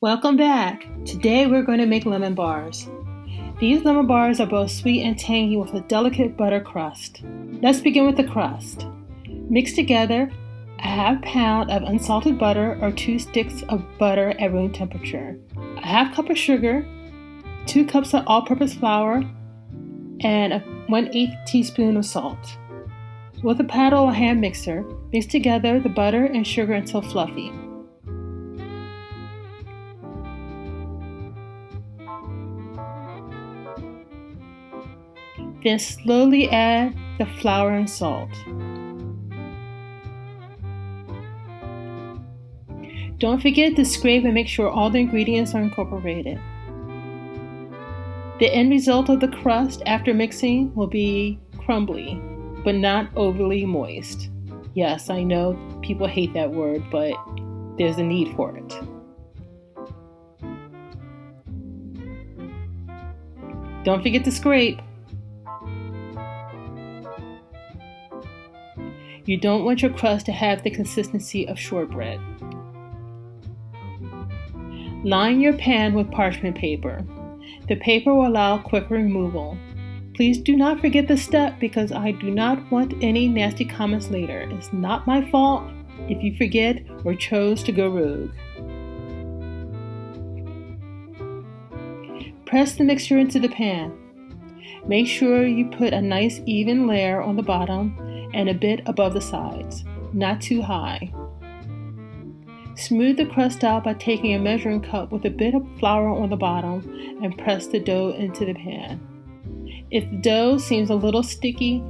Welcome back. Today we're going to make lemon bars. These lemon bars are both sweet and tangy with a delicate butter crust. Let's begin with the crust. Mix together a half pound of unsalted butter or 2 sticks of butter at room temperature, a half cup of sugar, 2 cups of all-purpose flour, and a 1/8 teaspoon of salt. With a paddle or hand mixer, mix together the butter and sugar until fluffy. Then slowly add the flour and salt. Don't forget to scrape and make sure all the ingredients are incorporated. The end result of the crust after mixing will be crumbly, but not overly moist. Yes, I know people hate that word, but there's a need for it. Don't forget to scrape. You don't want your crust to have the consistency of shortbread. Line your pan with parchment paper. The paper will allow quick removal. Please do not forget this step because I do not want any nasty comments later. It's not my fault if you forget or chose to go rogue. Press the mixture into the pan. Make sure you put a nice even layer on the bottom and a bit above the sides, not too high. Smooth the crust out by taking a measuring cup with a bit of flour on the bottom and press the dough into the pan. If the dough seems a little sticky,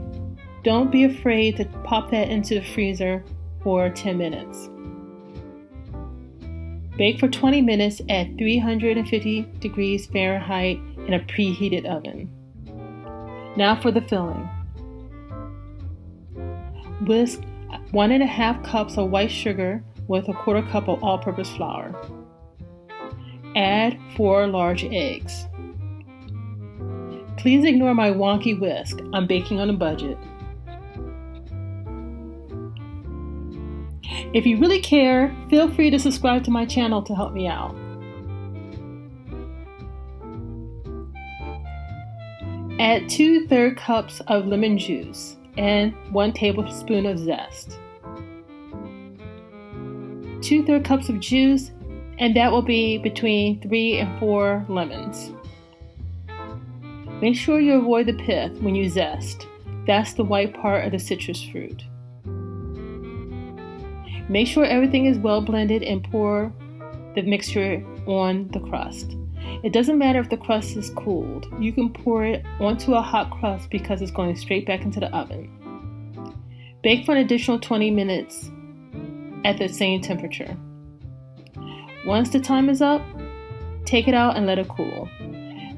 don't be afraid to pop that into the freezer for 10 minutes. Bake for 20 minutes at 350 degrees Fahrenheit in a preheated oven. Now for the filling. Whisk 1.5 cups of white sugar with a 1/4 cup of all-purpose flour. Add 4 large eggs. Please ignore my wonky whisk. I'm baking on a budget. If you really care, feel free to subscribe to my channel to help me out. Add 2/3 cups of lemon juice and 1 tablespoon of zest. 2/3 cups of juice, and that will be between 3 and 4 lemons. Make sure you avoid the pith when you zest. That's the white part of the citrus fruit. Make sure everything is well blended and pour the mixture on the crust. It doesn't matter if the crust is cooled. You can pour it onto a hot crust because it's going straight back into the oven. Bake for an additional 20 minutes at the same temperature. Once the time is up, take it out and let it cool.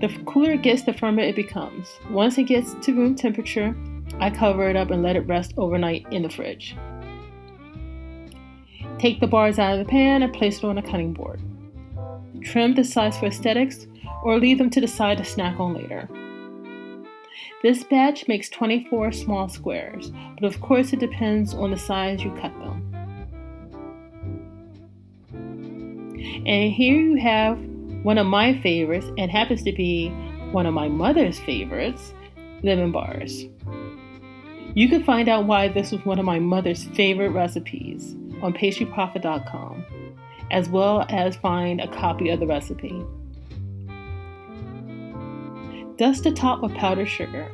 The cooler it gets, the firmer it becomes. Once it gets to room temperature, I cover it up and let it rest overnight in the fridge. Take the bars out of the pan and place it on a cutting board. Trim the sides for aesthetics or leave them to the side to snack on later. This batch makes 24 small squares, but of course it depends on the size you cut them. And here you have one of my favorites, and happens to be one of my mother's favorites, lemon bars. You can find out why this was one of my mother's favorite recipes on pastryprophet.com, as well as find a copy of the recipe. Dust the top with powdered sugar.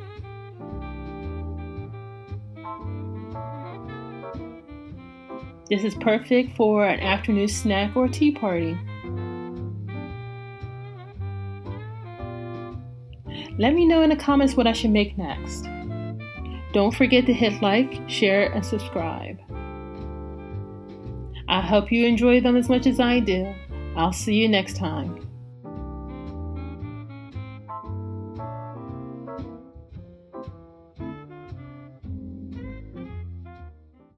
This is perfect for an afternoon snack or tea party. Let me know in the comments what I should make next. Don't forget to hit like, share, and subscribe. I hope you enjoy them as much as I do. I'll see you next time.